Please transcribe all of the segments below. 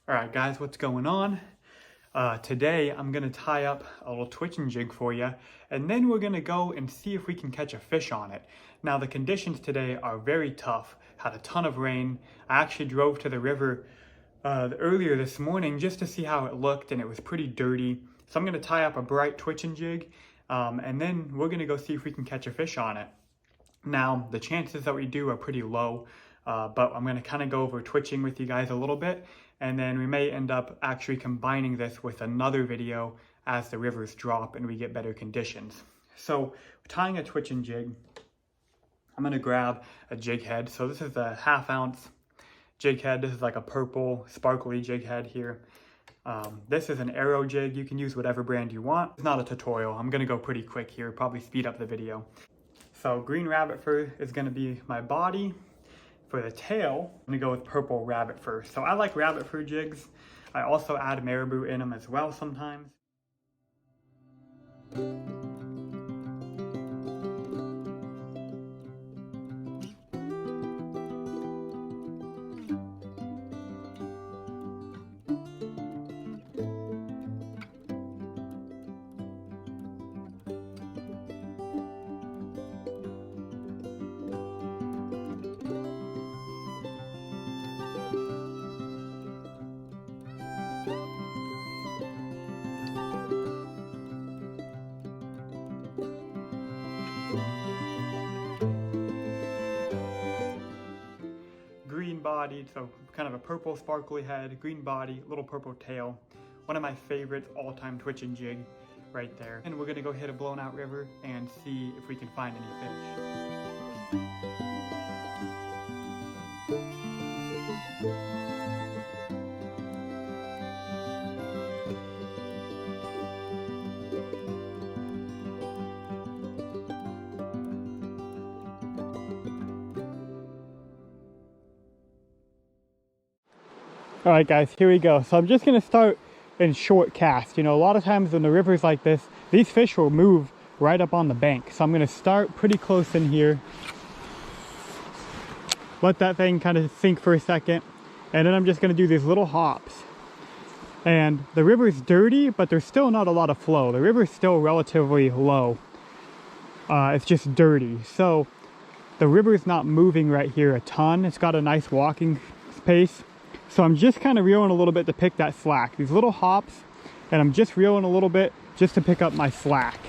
All right, guys, what's going on? Today, I'm gonna tie up a little twitching jig for you, and then we're gonna go and see if we can catch a fish on it. Now, the conditions today are very tough. Had a ton of rain. I actually drove to the river earlier this morning just to see how it looked, and it was pretty dirty. So I'm gonna tie up a bright twitching jig, and then we're gonna go see if we can catch a fish on it. Now, the chances that we do are pretty low, but I'm going to kind of go over twitching with you guys a little bit, and then we may end up actually combining this with another video as the rivers drop and we get better conditions. So, tying a twitching jig, I'm going to grab a jig head. So this is a 1/2 ounce jig head. This is like a purple sparkly jig head here. This is an arrow jig. You can use whatever brand you want. It's not a tutorial. I'm going to go pretty quick here, probably speed up the video. So green rabbit fur is going to be my body. For the tail, I'm going to go with purple rabbit fur. So I like rabbit fur jigs. I also add marabou in them as well sometimes. Green bodied, so kind of a purple sparkly head, green body, little purple tail. One of my favorites, all-time twitching jig right there. And we're gonna go hit a blown out river and see if we can find any fish. All right, guys, here we go. So I'm just gonna start in short cast. You know, a lot of times when the river's like this, these fish will move right up on the bank. So I'm gonna start pretty close in here. Let that thing kind of sink for a second. And then I'm just gonna do these little hops. And the river's dirty, but there's still not a lot of flow. The river's still relatively low. It's just dirty. So the river's not moving right here a ton. It's got a nice walking pace. So I'm just kind of reeling a little bit to pick that slack. These little hops, and I'm just reeling a little bit just to pick up my slack.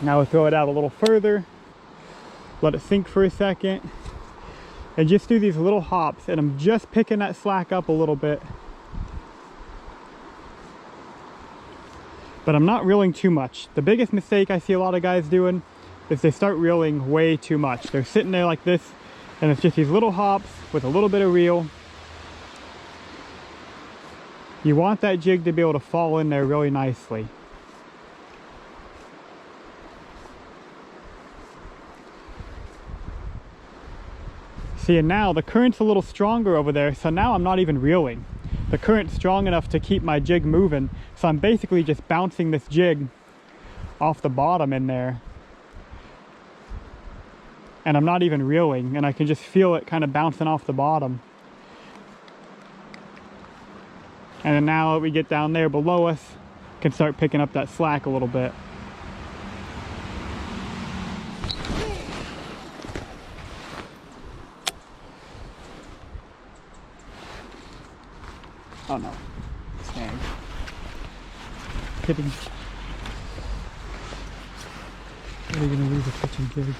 Now we'll throw it out a little further, let it sink for a second, and just do these little hops, and I'm just picking that slack up a little bit. But I'm not reeling too much. The biggest mistake I see a lot of guys doing is they start reeling way too much. They're sitting there like this, and it's just these little hops with a little bit of reel. You want that jig to be able to fall in there really nicely. See, and now the current's a little stronger over there, so now I'm not even reeling. The current's strong enough to keep my jig moving, so I'm basically just bouncing this jig off the bottom in there. And I'm not even reeling, and I can just feel it kind of bouncing off the bottom. And then now we get down there below us, can start picking up that slack a little bit. Oh no, snag. Kidding. What are you gonna lose a kitchen jig?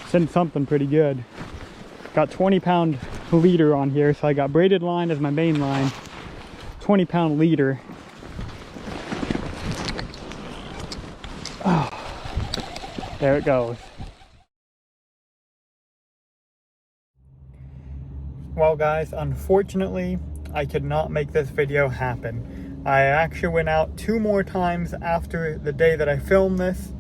Sent something pretty good. Got 20-pound leader on here, so I got braided line as my main line. 20-pound leader. Oh, there it goes. Well, guys, unfortunately, I could not make this video happen. I actually went out 2 more times after the day that I filmed this.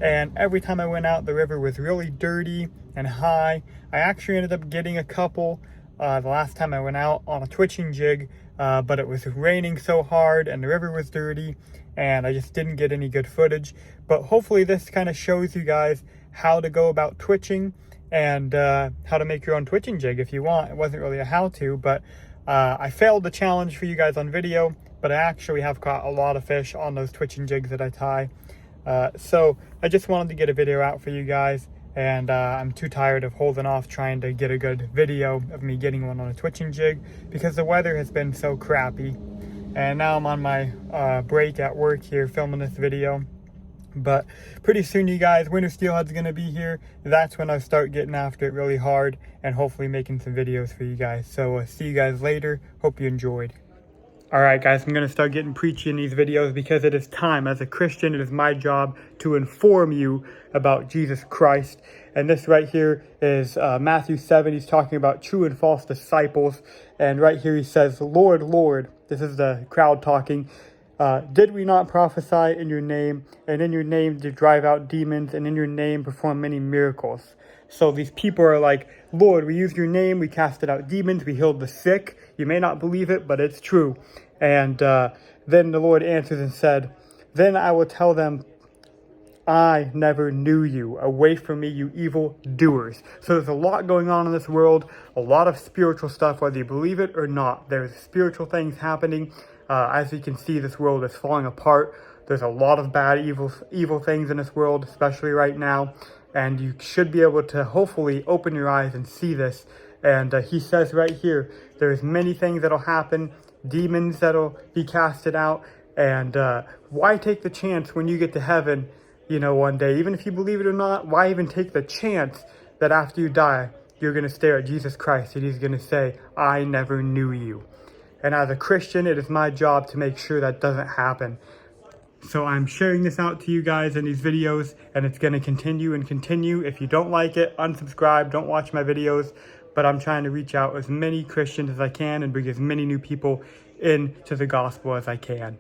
And every time I went out, the river was really dirty and high. I actually ended up getting a couple the last time I went out on a twitching jig, but it was raining so hard and the river was dirty and I just didn't get any good footage. But hopefully this kind of shows you guys how to go about twitching and how to make your own twitching jig if you want. It wasn't really a how-to, but I failed the challenge for you guys on video, but I actually have caught a lot of fish on those twitching jigs that I tie. So I just wanted to get a video out for you guys, and I'm too tired of holding off trying to get a good video of me getting one on a twitching jig because the weather has been so crappy. And now I'm on my break at work here filming this video. But pretty soon, you guys, winter steelhead's gonna be here. That's when I start getting after it really hard and hopefully making some videos for you guys. So see you guys later. Hope you enjoyed. Alright guys, I'm going to start getting preachy in these videos because it is time. As a Christian, it is my job to inform you about Jesus Christ. And this right here is Matthew 7. He's talking about true and false disciples. And right here he says, Lord, Lord, this is the crowd talking. Did we not prophesy in your name, and in your name did drive out demons, and in your name perform many miracles? So these people are like, Lord, we used your name, we casted out demons, we healed the sick. You may not believe it, but it's true. And then the Lord answers and said, then I will tell them, I never knew you. Away from me, you evil doers. So there's a lot going on in this world, a lot of spiritual stuff, whether you believe it or not. There's spiritual things happening. As you can see, this world is falling apart. There's a lot of bad, evil things in this world, especially right now. And you should be able to hopefully open your eyes and see this. And he says right here, there's many things that'll happen, demons that'll be casted out. And why take the chance when you get to heaven, you know, one day? Even if you believe it or not, why even take the chance that after you die, you're going to stare at Jesus Christ and he's going to say, I never knew you. And as a Christian, it is my job to make sure that doesn't happen. So I'm sharing this out to you guys in these videos, and it's going to continue and continue. If you don't like it, unsubscribe, don't watch my videos. But I'm trying to reach out as many Christians as I can and bring as many new people into the gospel as I can.